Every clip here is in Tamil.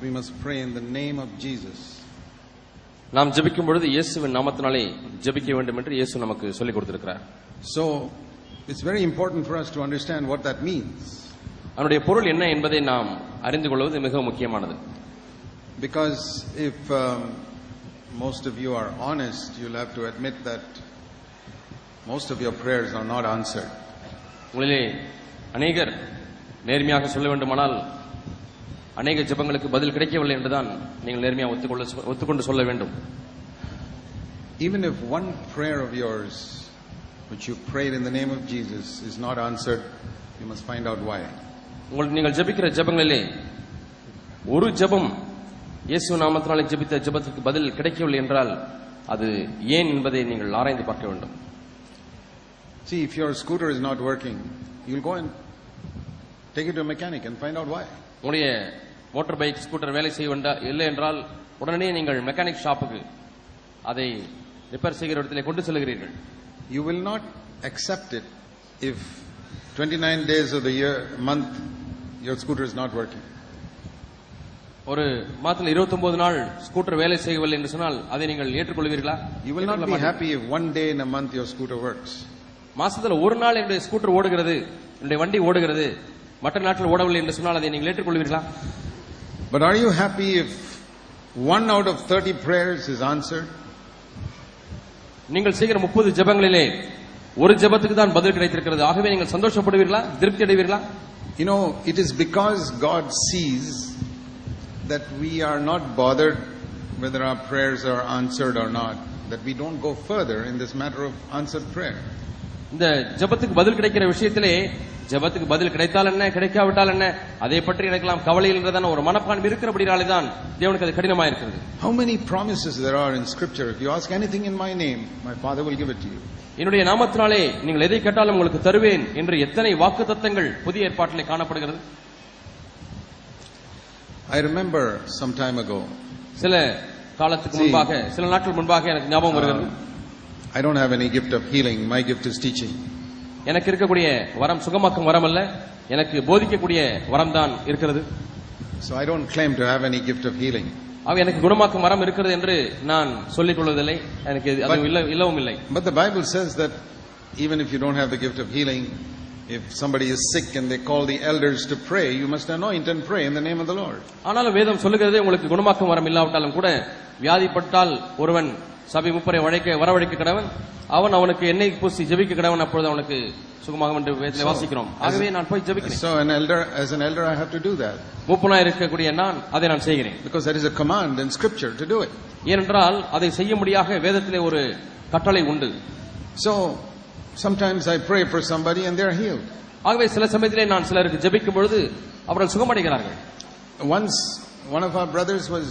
we must pray in the name of Jesus. நாம் ஜெபிக்கும் பொழுது இயேசுவின் நாமத்தினாலே ஜெபிக்க வேண்டும் என்று இயேசு நமக்கு சொல்லிக் கொடுத்திருக்கிறார். So it's very important for us to understand what that means. அதனுடைய பொருள் என்ன என்பதை நாம் அறிந்து கொள்வது மிகவும் முக்கியமானது. Because if most of you are honest, you'll have to admit that most of your prayers are not answered. உங்களிலே அநேகர் நேர்மையாக சொல்ல வேண்டுமானால் அநேக ஜெபங்களுக்கு பதில் கிடைக்கவில்லை என்றுதான் நீங்கள் நேர்மையாக ஒத்துக்கொண்டு சொல்ல வேண்டும். Even if one prayer of yours which you prayed in the name of Jesus is not answered, you must find out why. நீங்கள் ஜெபிக்கிற ஜெபங்களிலே ஒரு ஜெபம் இயேசு நாமத்தினாலே ஜெபித்த ஜெபத்துக்கு பதில் கிடைக்கவில்லை என்றால் அது ஏன் என்பதை நீங்கள் ஆராய்ந்து பார்க்க வேண்டும். See, if your scooter is not working, you'll go and take it to a mechanic and find out why. உங்களுடைய மோட்டார் பைக் ஸ்கூட்டர் வேலை இல்லை என்றால் உடனே நீங்கள் மெக்கானிக் ஷாப்புக்கு அதை ரிப்பேர் செய்கிற இடத்திலே கொண்டு செல்கிறீர்கள். You will not accept it if 29 days of the month your scooter is not working. ஒரு மாதத்தில் 29 நாள் ஸ்கூட்டர் வேலை செய்யவில்லை என்று சொன்னால் அதை நீங்கள் ஏற்றுக்கொள்வீர்களா? You will not be happy if one day in a month your scooter works. மாசத்துல ஒரு நாள் என்னுடைய ஸ்கூட்டர் ஓடுகிறது, என்னுடைய வண்டி ஓடுகிறது, மற்ற நாட்கள் ஓடவில்லை என்று சொன்னால் அதை நீங்கள் ஏற்றுக்கொள்வீர்களா? But are you happy if 1 out of 30 prayers is answered? நீங்கள் செய்கிற 30 ஜெபங்களிலே ஒரு ஜெபத்துக்கு தான் பதில் கிடைத்திருக்கிறது. ஆகவே நீங்கள் சந்தோஷப்படுவீர்களா, திருப்தி அடைவீர்களா? You know, it is because God sees that we are not bothered whether our prayers are answered or not, that we don't go further in this matter of answered prayer. இந்த ஜெபத்துக்கு பதில் கிடைக்கிற விஷயத்திலே ஜெபத்துக்கு பதில் கிடைத்தால் என்ன கிடைக்காவிட்டால் என்ன அதை பற்றி எனக்கெல்லாம் கவலை இல்லைன்றதான ஒரு மனப்பான்மை இருக்கிறபடினாலே தான் தேவனுக்கு அது கடினமாக இருக்கிறது. How many promises there are in scripture? If you ask anything in my name, my Father will give it to you. என்னுடைய நாமத்தினாலே நீங்கள் எதை கேட்டாலும் உங்களுக்கு தருவேன் என்று எத்தனை வாக்குத்தத்தங்கள் புதிய ஏற்பாட்டிலே காணப்படுகிறது. I remember some time ago. சில காலத்துக்கு முன்பாக சில நாட்கள் முன்பாக எனக்கு ஞாபகம் வருகிறது. I don't have any gift of healing. My gift is teaching. எனக்கு இருக்கக்கூடிய வரம் சுகமாக்கும் வரம் அல்ல, எனக்கு போதிக்கக்கூடிய வரம் தான் இருக்கிறது. So I don't claim to have any gift of healing. எனக்கு குணமாக்கும் வரம் இருக்கிறது என்று நான் சொல்லிக் கொள்வதில்லை, எனக்கு அது இல்லவும் இல்லை. But the Bible says that even if you don't have the gift of healing, if somebody is sick and they call the elders to pray, you must anoint and pray in the name of the Lord. ஆனாலும் வேதம் சொல்லுகிறது உங்களுக்கு குணமாக்கும் வரம் இல்லாவிட்டாலும் கூட வியாதிப்பட்டால் ஒருவன் சபை முப்பரை வரவழைக்க கடவன், அவன் அவனுக்கு எண்ணெய் பூசி ஜெபிக்க கடவன், அப்பொழுது அவனுக்கு சுகமாகும் என்று வேதத்திலே வாசிக்கிறோம். ஆகவே நான் போய் ஜெபிக்கிறேன். So as an elder I have to do that. மூப்பனாய் இருக்கக்கூடிய நான் அதை நான் செய்கிறேன். Because there is a command in scripture to do it. ஏனென்றால் அதை செய்யும்படியாக வேதத்திலே ஒரு கட்டளை உண்டு. So sometimes I pray for somebody and they are healed. ஆகவே சில சமயத்திலே நான் சிலருக்கு ஜெபிக்கும் பொழுது அவர்கள் சுகமடைகிறார்கள். Once one of our brothers was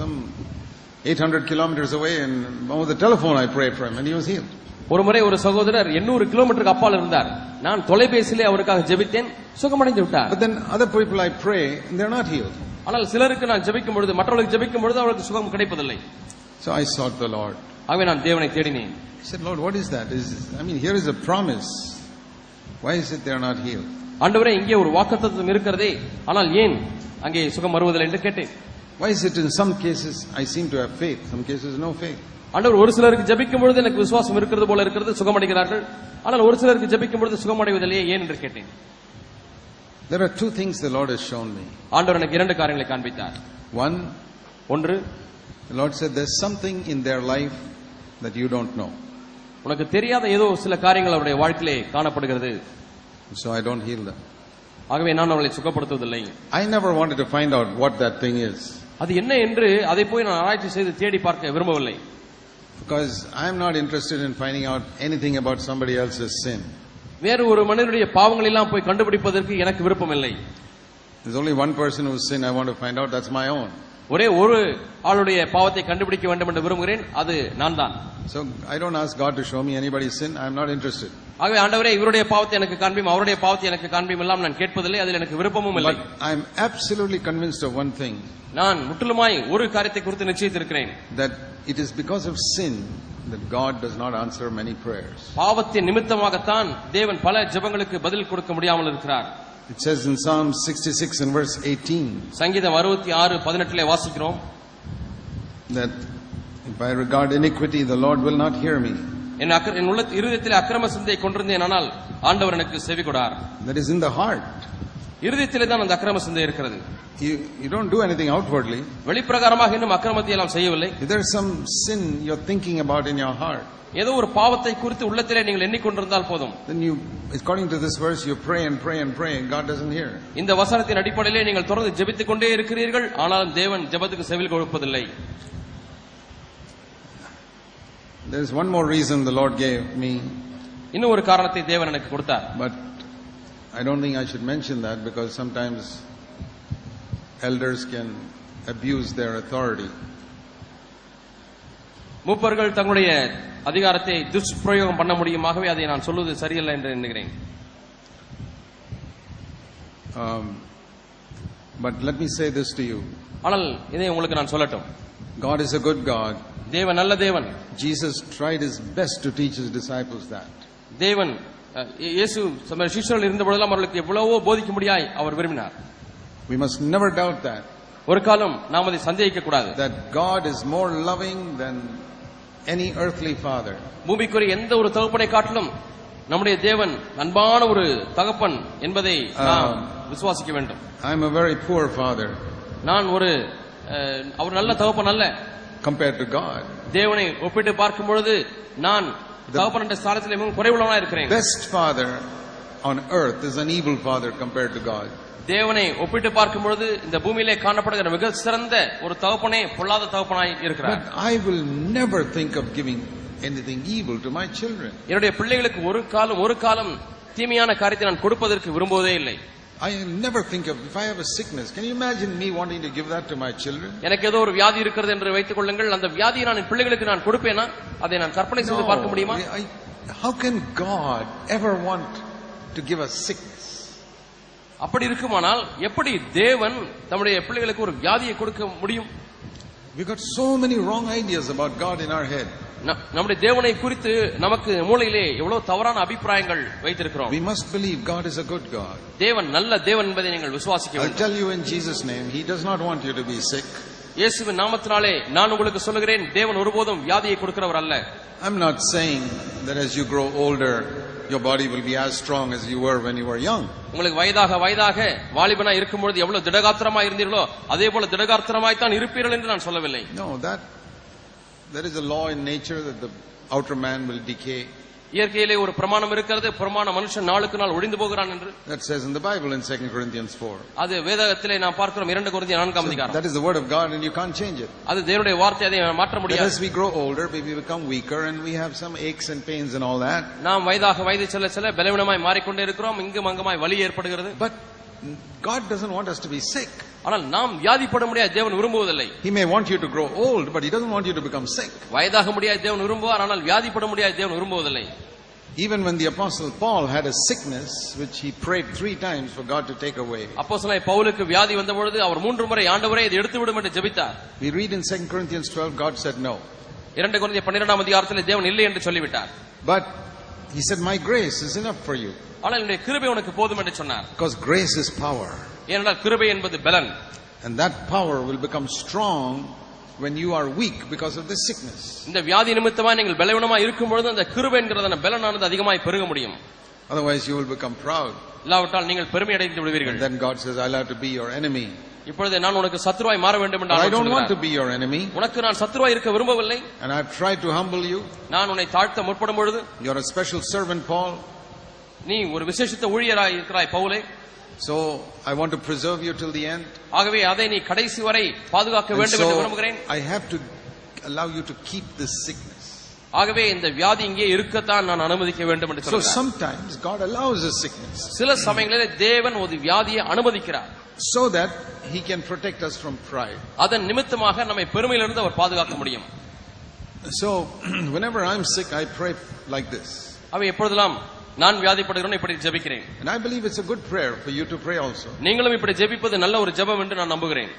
some 800 kilometers away and over the telephone I prayed for him and he was healed. ஒரு முறை ஒரு சகோதரர் 800 கிலோமீட்டருக்கு அப்பால் இருந்தார். நான் தொலைபேசியிலே அவருக்காக ஜெபித்தேன், சுகமடைந்து விட்டார். But then other people I pray and they are not healed. ஆனால் சிலருக்கு நான் ஜெபிக்கும் பொழுது மற்றவர்களுக்கு ஜெபிக்கும் பொழுது அவருக்கு சுகம் கிடைப்பதில்லை. So I sought the Lord. ஆகவே நான் தேவனை தேடினேன். I said, Lord, what is that? Here is a promise. Why is it they are not healed? ஆண்டவரே, இங்கே ஒரு வாக்குத்தத்தம் இருக்கிறதே, ஆனால் ஏன் அங்கே சுகம் வருவதில்லை என்று கேட்டேன். Why is it in some cases I seem to have faith, some cases no faith? ஆண்டவர் ஒரு சிலருக்கு ஜெபிக்கும் பொழுது எனக்கு விசுவாசம் இருக்கிறது போல இருக்கிறது, சுகமடைகிறார்கள். ஆனால் ஒரு சிலருக்கு ஜெபிக்கும் பொழுது சுகமடைவதில்லையே ஏன் என்று கேட்டேன். There are two things the Lord has shown me. ஆண்டவர் எனக்கு இரண்டு காரியங்களை காண்பித்தார். ஒன்று, the Lord said there's something in their life that you don't know. உனக்கு தெரியாத ஏதோ சில காரியங்கள் அவருடைய வாழ்க்கையிலே காணப்படுகிறது. So I don't heal them. ஆகவே நான் அவர்களை சுகப்படுத்துவதில்லை. I never wanted to find out what that thing is. அது என்ன என்று அதை போய் நான் ஆராய்ச்சி செய்து தேடி பார்க்க விரும்பவில்லை. Because I am not interested in finding out anything about somebody else's sin. வேறு ஒரு மனிதனுடைய பாவங்கள் எல்லாம் போய் கண்டுபிடிப்பதற்கு எனக்கு விருப்பம் இல்லை. There's only one person whose sin I want to find out, that's my own. ஒரே ஒரு ஆளுடைய பாவத்தை கண்டுபிடிக்க வேண்டும் என்று விரும்புகிறேன், அது நான் தான். So I don't ask God to show me anybody's sin. I am not interested. ஆகவே ஆண்டவரே இவருடைய பாவத்தை எனக்கு காண்பியும் அவருடைய பாவத்தை எனக்கு காண்பியும் எல்லாம் நான் கேட்பதில்லை, அதில் எனக்கு விருப்பமும் இல்லை. But I am absolutely convinced of one thing. நான் முற்றிலுமாய் ஒரு காரியத்தை குறித்து நிச்சயித்திருக்கிறேன். That it is because of sin that God does not answer many prayers. பாவத்தின் நிமித்தமாகத்தான் தேவன் பல ஜெபங்களுக்கு பதில் கொடுக்க முடியாமல் இருக்கிறார். It says in Psalm 66 and verse 18 சங்கீதம் 66:18 வாசிக்கிறோம், that if I regard iniquity, the Lord will not hear me. என் இருதயத்திலே அக்கிரம சிந்தையை கொண்டிருந்தேன், ஆனால் ஆண்டவர் எனக்கு செவி கொடார். That is in the heart. இருதயத்திலே தான் அந்த அக்கிரம சிந்தை இருக்கிறது. You don't do anything outwardly. வெளிப்பிரகாரமாக இன்னும் அக்கிரமத்தை எல்லாம் செய்யவில்லை. If there is some sin you're thinking about in your heart, ஏதோ ஒரு பாவத்தை குறித்து உள்ளத்திலே நீங்கள் எண்ணிக்கொண்டிருந்தால் போதும், then you, according to this verse, you pray and pray and pray and God doesn't hear. இந்த வசனத்தின் அடிப்படையிலே நீங்கள் தொடர்ந்து ஜெபித்துக் கொண்டே இருக்கிறீர்கள், ஆனாலும் தேவன் ஜெபத்துக்கு செவி கொடுப்பதில்லை. There is one more reason the Lord gave me. இன்னும் ஒரு காரணத்தை தேவன் எனக்கு கொடுத்தார். But I don't think I should mention that, because sometimes elders can abuse their authority. மூப்பர்கள் தங்களுடைய அதிகாரத்தை துஷ்பிரயோகம் பண்ண முடியுமாகவே அதை நான் சொல்வது சரியில்லை என்று எண்ணுகிறேன். But let me say this to you. ஆனால் இதை உங்களுக்கு நான் சொல்லட்டும். God is a good God. தேவன் நல்ல தேவன். Jesus tried his best to teach his disciples that. தேவன் இயேசு சிஷ்யர்கள் இருந்த பொழுதெல்லாம் அவர்களுக்கு எவ்வளவோ போதிக்க முடியாய் அவர் விரும்பினார். We must never doubt that. ஒரு காலம் நாம் அதை சந்தேகிக்க கூடாது. That God is more loving than any earthly father. பூமிக்குரிய எந்த ஒரு தகப்பனை காட்டிலும் நம்முடைய தேவன் அன்பான ஒரு தகப்பன் என்பதை நாம் விசுவாசிக்க வேண்டும். I am a very poor father. நான் அவர் நல்ல தகப்பன் அல்ல. Compared to God. தேவனை ஒப்பிட்டு பார்க்கும் பொழுது நான் தகப்பன் என்ற ஸ்தானத்தில் மிகவும் குறைவுள்ளவனாக இருக்கிறேன். Best father on earth is an evil father compared to God. தேவனை ஒப்பிட்டு பார்க்கும் பொழுது இந்த பூமியிலே காணப்படுகிற மிக சிறந்த ஒரு தகப்பனே பொல்லாத தகப்பனாய் இருக்கிறார். But I will never think of giving anything evil to my children. என்னுடைய பிள்ளைகளுக்கு ஒரு காலம் தீமையான காரியத்தை நான் கொடுப்பதற்கு விரும்புவதே இல்லை. I never think of, if I have a sickness, can you imagine me wanting to give that to my children? எனக்கு ஏதோ ஒரு வியாதி இருக்கிறது என்று வைத்துக் கொள்ளுங்கள், அந்த வியாதியை நான் என் பிள்ளைகளுக்கு நான் கொடுப்பேனா? அதை நான் கற்பனை செய்து பார்க்க முடியுமா? How can God ever want to give us sickness? அப்படி இருக்குமானால் எப்படி தேவன் தம்முடைய பிள்ளைகளுக்கு ஒரு வியாதியை கொடுக்க முடியும்? We got so many wrong ideas about God in our head. நம்முடைய தேவனை குறித்து நமக்கு மூளையிலே எவ்வளவு தவறான அபிப்பிராயங்கள் வைத்திருக்கிறோம். We must believe God is a good God. தேவன் நல்ல தேவன் என்பதை நீங்கள் விசுவாசிக்க வேண்டும். I tell you in Jesus name, he does not want you to be sick. இயேசுவின் நாமத்தினாலே நான் உங்களுக்கு சொல்லுகிறேன், தேவன் ஒருபோதும் வியாதியை கொடுக்கிறவர் அல்ல. I'm not saying that as you grow older your body will be as strong as you were when you were young. உங்களுக்கு வயதாக வாலிபனா இருக்கும்போது எவ்வளவு திடகாத்திரமாய் இருந்தீர்களோ அதே போல திடகாத்திரமாய் தான் இருப்பீர்கள் என்று நான் சொல்லவில்லை. No, there is a law in nature that the outer man will decay. இயற்கையிலே ஒரு பிரமாணம் இருக்கிறது, பிரமாண மனுஷன் நாளுக்கு நாள் ஒழிந்து போகிறான் என்று. That says in the Bible in 2 Corinthians 4. அது வேதத்திலே நாம் பார்க்கிறோம் 2 கொரிந்தியர் 4 அதிகாரம். That is the word of God and you can't change it. அது தேவனுடைய வார்த்தை, அதை மாற்ற முடியாது. As we grow older, we become weaker and we have some aches and pains and all that. நாம் வயது செல்ல பலவீனமாய் மாறிக்கொண்டே இருக்கிறோம், இங்கும் அங்குமாய் வலி ஏற்படுகிறது. But God doesn't want us to be sick. ஆனால் நாம் வியாதிப்பட முடியாது, தேவன் விரும்புவதில்லை. He may want you to grow old, but he doesn't want you to become sick. வயதாக முடியாது தேவன் விரும்புவார், ஆனால் வியாதிப்பட முடியாது தேவன் விரும்புவதில்லை. Even when the apostle Paul had a sickness which he prayed 3 times for God to take away. அப்போஸ்தலனாகிய பவுலுக்கு வியாதி வந்த பொழுது அவர் 3 முறை ஆண்டவரே இதை எடுத்து விடும் என்று ஜெபித்தார். We read in 2 Corinthians 12 God said no. 2 கொரிந்தியர் 12 அதிகாரத்தில் தேவன் இல்லை என்று சொல்லிவிட்டார். But he said my grace is enough for you. ஆனால் என்னுடைய கிருபை உனக்கு போதும் என்று சொன்னார். Because grace is power. ஏனென்றால் கிருபை என்பது பலன். And that power will become strong when you are weak because of this sickness. இந்த வியாதி நிமித்தமாக நீங்கள் பலவீனமாய் இருக்கும் பொழுது அந்த கிருபை என்கிறதான பலனானது அதிகமாய் பெருக முடியும். Otherwise you will become proud. இல்லாவிட்டால் நீங்கள் பெருமை அடைந்து விடுவீர்கள். And then God says I'll have to be your enemy. இப்பொழுது நான் உனக்கு சத்துருவாய் மாற வேண்டும் என்று I don't want to be your enemy. உனக்கு நான் சத்துருவாய் இருக்க விரும்பவில்லை. And I've tried to humble you. நான் உன்னை தாழ்த்த முற்படும் பொழுது you're a special servant Paul. நீ ஒரு விசேஷித்த ஊழியராய் இருக்கிறாய் பவுலே. So I want to preserve you till the end. ஆகவே அதை நீ கடைசி வரை பாதுகாக்க வேண்டும் என்று விரும்புகிறேன். I have to allow you to keep this sickness. ஆகவே இந்த வியாதி இங்கே இருக்கத்தான் நான் அனுமதிக்க வேண்டும் என்று சொல்றார். So sometimes God allows a sickness. சில சமயங்களில் தேவன் ஒரு வியாதியை அனுமதிக்கிறார். So that he can protect us from pride. அதன் நிமித்தமாக நம்மை பெருமையிலிருந்து அவர் பாதுகாக்க முடியும். So whenever I'm sick I pray like this. அவை எப்பொழுதெல்லாம் நான் வியாதிப்படுகிறேன் இப்படி ஜெபிக்கிறேன். And I believe it's a good prayer for you to pray also. நீங்களும் இப்படி ஜெபிப்பது நல்ல ஒரு ஜெபம் என்று நான் நம்புகிறேன்.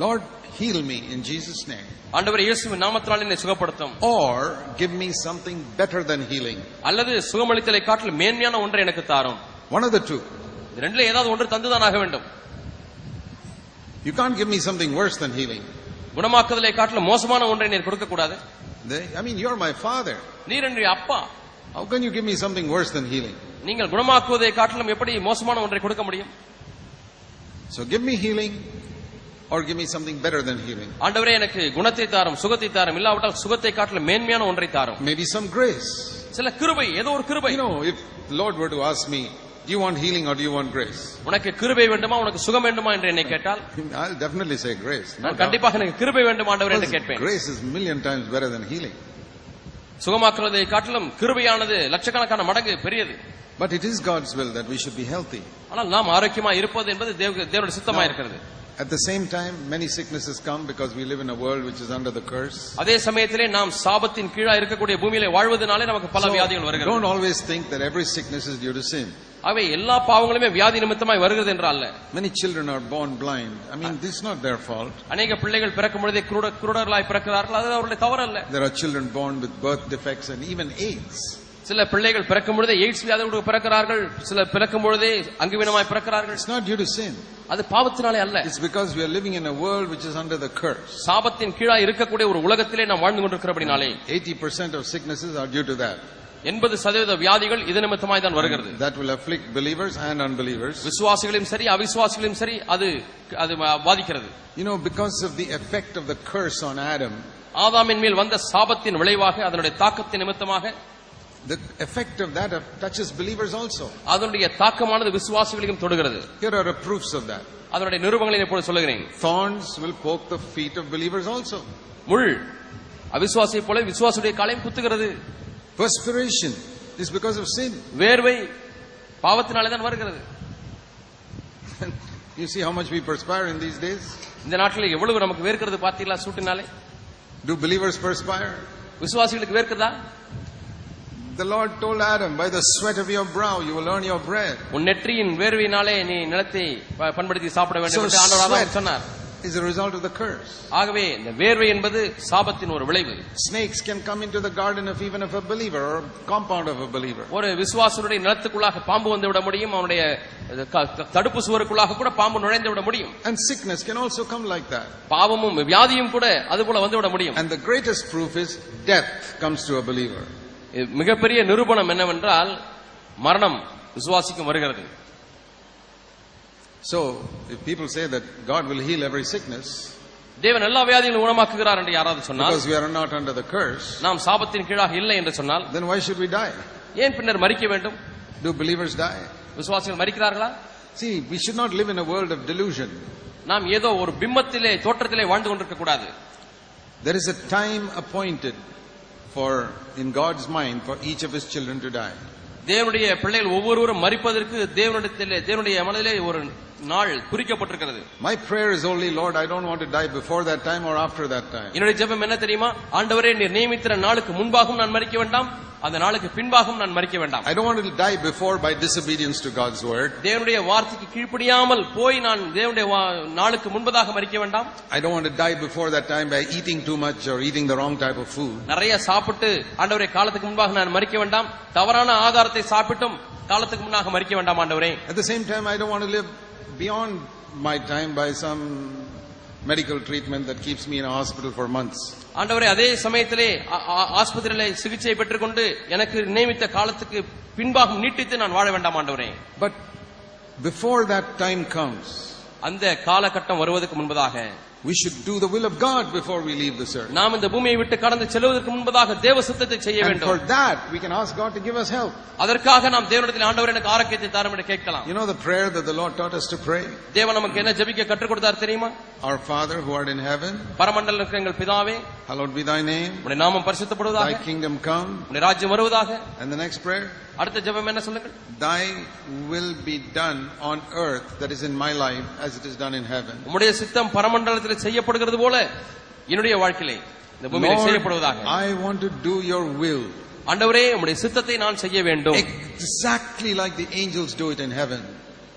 Lord, heal me in Jesus name. ஆண்டவரே இயேசுவின் நாமத்தினாலே என்னை சுகப்படுத்தும். Or give me something better than healing. அல்லது சுகமளித்தலை காட்டிலும் மேன்மையான ஒன்றை எனக்கு தாரும். One of the two. ரெண்டுல ஏதாவது ஒன்று தந்துதான் ஆக வேண்டும். You can't give me something worse than healing. குணமாக்குதலை காட்டிலும் மோசமான ஒன்றை நீர் கொடுக்க கூடாது. I mean, you're my father. நீர் என்னுடைய அப்பா. How can you give me something worse than healing? நீங்கள் குணமாக்குவதை காட்டிலும் எப்படி மோசமான ஒன்றை கொடுக்க முடியும்? So give me healing or give me something better than healing. ஆண்டவரே எனக்கு குணத்தை தாரும், சுகத்தை தாரும், இல்லாவிட்டால் சுகத்தை காட்டிலும் மேன்மையான ஒன்றை தாரும். Maybe some grace. சில கிருபை, ஏதோ ஒரு கிருபை. You know, if the Lord were to ask me, do you want healing or do you want grace? உனக்கு கிருபை வேண்டுமா, உனக்கு சுகம் வேண்டுமா என்று என்னை கேட்டால் I'll definitely say grace. நான் கண்டிப்பாக எனக்கு கிருபை வேண்டும் ஆண்டவரே என்று கேட்பேன். Grace is million times better than healing. சுகமாக்குவதை காட்டிலும் கிருபையானது லட்சக்கணக்கான மடங்கு பெரியது. But it is God's will that we should be healthy. ஆனால் நாம் ஆரோக்கியமா இருப்பது என்பது தேவனுடைய சித்தமா இருக்கிறது. At the same time, many sicknesses come because we live in a world which is under the curse. அதே சமயத்திலே நாம் சாபத்தின் கீழா இருக்கக்கூடிய பூமியிலே வாழ்வதனாலே நமக்கு பல வியாதிகள் வருகிறது. Don't always think that every sickness is due to sin. அவை எல்லா பாவங்களுமே வியாதி நிமித்தமாய் வருகிறது என்றால் அல்ல. Many children are born blind. I mean, this is not their fault. அநேக பிள்ளைகள் பிறக்கும் பொழுதே குருடர்களாய் பிறக்கிறார்கள், அது அவருடைய தவறு அல்ல. There are children born with birth defects and even AIDS. சில பிள்ளைகள் பிறக்கும் பொழுதே எய்ட்ஸ் வியாதியோடு பிறக்கிறார்கள், சில பிறக்கும் பொழுதே அங்குவீனமாய் பிறக்கிறார்கள். It's not due to sin. அது பாவத்தினாலே அல்ல. It's because we are living in a world which is under the curse. சாபத்தின் கீழா இருக்கக்கூடிய ஒரு உலகத்திலே நாம் வாழ்ந்து கொண்டிருக்கிறபடினாலே 80% of sicknesses are due to that. 80% வியாதிகள் இது நிமித்தமாய் தான் வருகிறது. That will afflict believers and unbelievers. விசுவாசிகளையும் சரி அவிசுவாசிகளையும் சரி அது பாதிக்கிறது. You know, because of the effect of the curse on Adam, ஆதாமின் மேல் வந்த சாபத்தின் விளைவாக அதனுடைய தாக்கத்தின் நிமித்தமாக the effect of that touches believers also. அதனுடைய தாக்கமானது விசுவாசிகளையும் தொடுகிறது. Here are the proofs of that. அதனுடைய நிரூபங்களை இப்பொழுது சொல்லுகிறேன். Thorns will poke the feet of believers also. முள் அவிசுவாசியை போல விசுவாசியுடைய காலையும் குத்துகிறது. Perspiration is because of sin. வேர்வை பாவத்தினாலே தான் வருகிறது. You see how much we perspire in these days? இந்த நாட்களில் எவ்வளவு நமக்கு வேர்க்கிறது பார்த்தீங்களா சூட்டினாலே? Do believers perspire? விசுவாசிகளுக்கு வேர்க்குதா? The Lord told Adam, by the sweat of your brow you will earn your bread. உன் நெற்றியின் வேர்வையினாலே நீ நிலத்தை பண்படுத்தி சாப்பிட வேண்டும் என்று ஆண்டவர் ஆதாமுக்கு சொன்னார். Is a result of the curse. ஆகவே இந்த வேர்வை என்பது சாபத்தின் ஒரு விளைவு. Snakes can come into the garden of even of a believer or compound of a believer. ஒரு விசுவாசியுடைய நிலத்துக்குள்ளாக பாம்பு வந்து விட முடியும், அவனுடைய தடுப்பு சுவருக்குள்ளாக கூட பாம்பு நுழைந்து விட முடியும். And sickness can also come like that. பாவமும் வியாதியும் கூட அதுபோல வந்து விட முடியும். And the greatest proof is death comes to a believer. மிகப்பெரிய நிரூபணம் என்னவென்றால் மரணம் விசுவாசிக்கும் வருகிறது. So, if people say that God will heal every sickness, தேவன் எல்லா வியாதிகளையும் குணமாக்குகிறார் என்று யாராவது சொன்னால், because we are not under the curse, நாம் சாபத்தின் கீழாக இல்லை என்று சொன்னால், then why should we die? ஏன் பின்னர் மரிக்க வேண்டும்? Do believers die? விசுவாசிகள் மரிக்கிறார்களா? See, we should not live in a world of delusion. நாம் ஏதோ ஒரு பிம்பத்திலே தோற்றத்திலே வாழ்ந்து கொண்டிருக்க கூடாது. There is a time appointed for in God's mind for each of his children to die. தேவனுடைய பிள்ளைகள் ஒவ்வொருவரும் மரிப்பதற்கு தேவனுடைய மனதிலே ஒரு நாள் குறிக்கப்பட்டிருக்கிறது. My prayer is only, Lord, I don't want to die before that time or after that time. என்னுடைய ஜெபம் என்ன தெரியுமா? ஆண்டவரே நீர் நியமித்த நாளுக்கு முன்பாகவும் நான் மரிக்க வேண்டாம், அந்த நாளுக்கு பின்பாகவும் நான் மரிக்க வேண்டாம். I don't want to die before by disobedience to God's word. தேவனுடைய வார்த்தைக்கு கீழ்ப்படியாமல் போய் நான் தேவனுடைய நாளுக்கு முன்பதாக மரிக்க வேண்டாம். I don't want to die before that time by eating too much or eating the wrong type of food. நிறைய சாப்பிட்டு ஆண்டவரே காலத்துக்கு முன்பாக நான் மரிக்க வேண்டாம், தவறான ஆகாரத்தை சாப்பிட்டும் காலத்துக்கு முன்னாக மரிக்க வேண்டாம் ஆண்டவரே. At the same time, I don't want to live beyond my time by some medical treatment that keeps me in a hospital for months. ஆண்டவரே அதே சமயத்திலே ஆஸ்பத்திரியிலே சிகிச்சை பெற்றுக்கொண்டு எனக்கு நியமித்த காலத்துக்கு பின்பாக நீட்டித்து நான் வாழ வேண்டாம் ஆண்டவரே. But before that time comes, அந்த காலகட்டம் வருவதற்கு முன்பதாக we should do the will of God before we leave this earth. நாம் இந்த பூமியை விட்டு கடந்து செல்வதற்கு முன்பதாக தேவ சித்தத்தை செய்ய And வேண்டும். for that we can ask God to give us help. அதற்காக நாம் தேவனிடத்தில் ஆண்டவரே எனக்கு ஆரோக்கியத்தை தாரும் என்று கேட்கலாம். You know the prayer that the Lord taught us to pray? தேவன் நமக்கு என்ன ஜெபிக்க கற்றுக் கொடுத்தார் தெரியுமா? Our Father who art in heaven, பரமண்டலத்தில் இருக்கிற எங்கள் பிதாவே, hallowed be thy name. உம்முடைய நாமம் பரிசுத்தப்படுவதாக. Thy kingdom come. உம்முடைய ராஜ்யம் வருவதாக. And the next prayer? அடுத்த ஜெபம் என்ன சொல்லுங்கள்? Thy will be done on earth that is in my life as it is done in heaven. உம்முடைய சித்தம் பரமண்டலத்தில் செய்யப்படுகிறது போல என்னுடைய வாழ்க்கையிலே இந்த பூமியிலே செய்யப்படுவதாக. I want to do your will. ஆண்டவரே உம்முடைய சித்தத்தை நான் செய்ய வேண்டும். Exactly like the angels do it in heaven.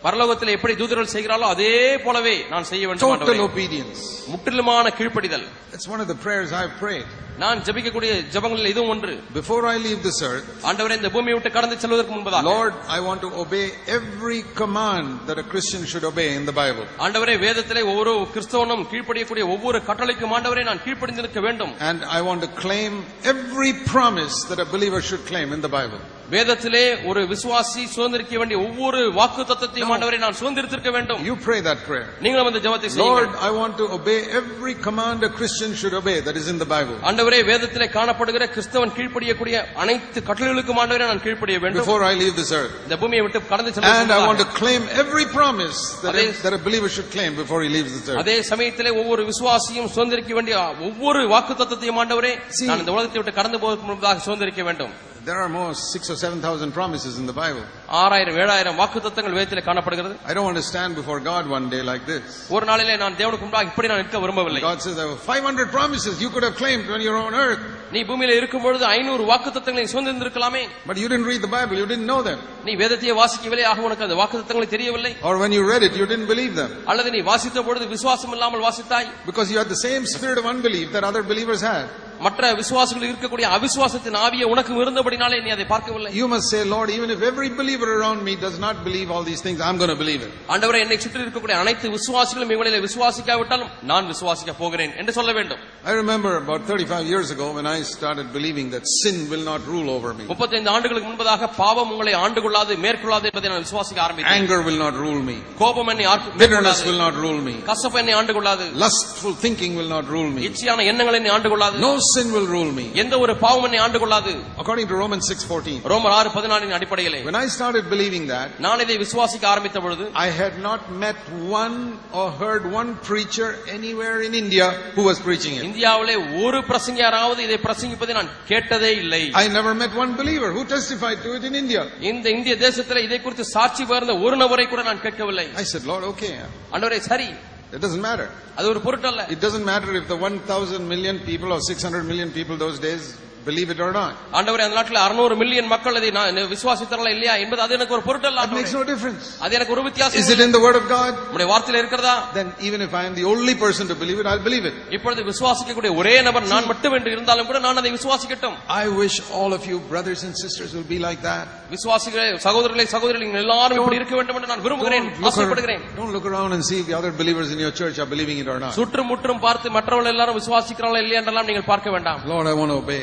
பரலோகத்தில் எப்படி தூதர்கள் செய்கிறார்களோ அதே போலவே நான் செய்ய வேண்டும் Total ஆண்டவரே. obedience. முற்றிலுமான கீழ்ப்படிதல். That's one of the prayers I've prayed. நான் ஜெபிக்கக்கூடிய ஜெபங்களில் இதுவும் ஒன்று. Before I leave this earth, ஆண்டவரே இந்த பூமியை விட்டு கடந்து செல்வதற்கு முன்பதாக Lord, I want to obey every command that a Christian should obey in the Bible. ஆண்டவரே வேதத்திலே ஒவ்வொரு கிறிஸ்தவனும் கீழ்ப்படியக்கூடிய ஒவ்வொரு கட்டளைக்கும் ஆண்டவரே நான் கீழ்ப்படிந்திருக்க வேண்டும். And I want to claim every promise that a believer should claim in the Bible. வேதத்திலே ஒரு விசுவாசி சுதந்திரிக்க வேண்டிய ஒவ்வொரு வாக்குத்தத்தத்தையும் ஆண்டவரே நான் சுதந்திரித்திருக்க வேண்டும். You pray that prayer. நீங்களும் இந்த ஜெபத்தை Lord, செய்யுங்கள். I want to obey every command a Christian should obey that is in the Bible. ஆண்டவரே வேதத்திலே காணப்படுகிற கிறிஸ்தவன் கீழ்ப்படியக்கூடிய அனைத்து கட்டளைகளுக்கும் ஆண்டவரே நான் கீழ்ப்படிய வேண்டும். Before I leave this earth. இந்த பூமியை விட்டு கடந்து And I want to செல்வதற்கு claim every promise that a believer should claim before he leaves this earth. அதே சமயத்திலே ஒவ்வொரு விசுவாசியும் சுதந்திரிக்க வேண்டிய ஒவ்வொரு வாக்குத்தத்தத்தையும் ஆண்டவரே நான் இந்த உலகத்தை விட்டு கடந்து போவதற்கு முன்பதாக சுதந்திரிக்க வேண்டும். There are more 6,000 or 7,000 promises in the Bible. 6000 7000 வாக்குத்தத்தங்கள் வேதத்திலே காணப்படுகிறது. I don't want to stand before God one day like this. ஒரு நாளிலே நான் தேவனுக்கு முன்பாக இப்படி நான் நிற்க விரும்பவில்லை. God says there were 500 promises you could have claimed when you were on earth. நீ பூமியில இருக்கும் பொழுது 500 வாக்குத்தத்தங்களை சுதந்திரிக்கலாமே. But you didn't read the Bible, you didn't know them. நீ வேதத்தையே வாசிக்கவில்லை, ஆக உனக்கு அந்த வாக்குத்தத்தங்களை தெரியவில்லை. Or when you read it, you didn't believe them. அல்லது நீ வாசித்த பொழுது விசுவாசம் இல்லாமல் வாசித்தாய். Because you had the same spirit of unbelief that other believers had. மற்ற விசுவாசிகள் இருக்கக்கூடிய அவிசுவாசத்தின் ஆவியை உனக்கு இருந்தபடினாலே நீ அதை பார்க்கவில்லை. You must say, Lord, even if every believer around me does not believe all these things, I'm going to believe it. ஆண்டவரே என்னை சுற்றி இருக்கக்கூடிய அனைத்து விசுவாசிகளும் இவங்களிலே விசுவாசிக்காவிட்டாலும் நான் விசுவாசிக்க போகிறேன் என்று சொல்ல வேண்டும். I remember about 35 years ago when I started believing that sin will not rule over me. 35 ஆண்டுகளுக்கு முன்பதாக பாவம் உங்களை ஆண்டு கொள்ளாது மேற்கொள்ளாது என்பதை நான் விசுவாசிக்க ஆரம்பித்தேன். Anger will not rule me. கோபம் என்னை Bitterness will not rule me. கசப்பு என்னை ஆண்டு கொள்ளாது. Lustful thinking will not rule me. இச்சையான எண்ணங்கள் என்னை ஆண்டு கொள்ளாது. No sin will rule me. எந்த ஒரு பாவம் என்னை ஆண்டு கொள்ளாது. According to Romans 6:14. ரோமர் 6:14 அடிப்படையிலே When I started believing that, நான் இதை விசுவாசிக்க ஆரம்பித்த பொழுது I had not met one or heard one preacher anywhere in India who was preaching it. இந்தியாவிலே ஒரு பிரசங்கியாராவது இதை பிரசங்கிப்பதை நான் கேட்டதே இல்லை. I never met one believer who testified to it in India. இந்த இந்திய தேசத்திலே இதை குறித்து சாட்சி பகிர்ந்த ஒரு நபரை கூட நான் கேட்கவில்லை. I said, Lord, okay. ஆண்டவரே சரி, It doesn't matter. அது ஒரு பொருட்டல்ல. It doesn't matter if the 1,000 million people or 600 million people those days believe it or not. ஆண்டவரே அந்த நாட்டில் 600 மில்லியன் மக்கள் இதை விசுவாசித்தார்களா இல்லையா என்பது அது எனக்கு ஒரு பொருட்டல்ல. That makes no difference. அது எனக்கு ஒரு வித்தியாசம். Is it in the word of God? நம்முடைய வார்த்தையில இருக்கிறதா? Then even if I am the only person to believe it, I'll believe it. இப்பொழுது விசுவாசிக்கக்கூடிய ஒரே நபர் நான் மட்டும் என்று இருந்தாலும் கூட நான் அதை விசுவாசிக்கட்டும். I wish all of you brothers and sisters will be like that. விசுவாசிகளே சகோதரர்களே சகோதரிகள் எல்லாரும் இப்படி இருக்க வேண்டும் என்று நான் விரும்புகிறேன், ஆசைப்படுகிறேன். Don't look around and see if the other believers in your church are believing it or not. சுற்றும் முற்றும் பார்த்து மற்றவர்கள் எல்லாரும் விசுவாசிக்கிறார்களா இல்லையா என்றெல்லாம் நீங்கள் பார்க்க வேண்டாம். Lord, I want to obey.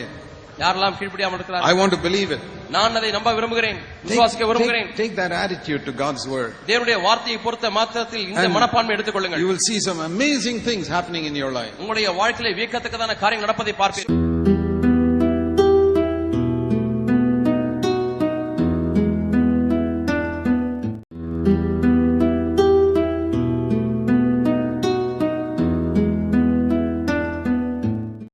யாரெல்லாம் கீழ்ப்படியாமல் இருக்கிறார்கள்? I want to believe it. நான் அதை நம்ப விரும்புகிறேன், விசுவாசிக்க விரும்புகிறேன். Take that attitude to God's word. தேவனுடைய வார்த்தையை பொறுத்த மாத்திரத்தில் இந்த மனப்பான்மை எடுத்துக் கொள்ளுங்கள். You will see some amazing things happening in your life. உங்களுடைய வாழ்க்கையிலே வியக்கத்தக்கதான காரியங்கள் நடப்பதை பார்ப்பீர்கள்.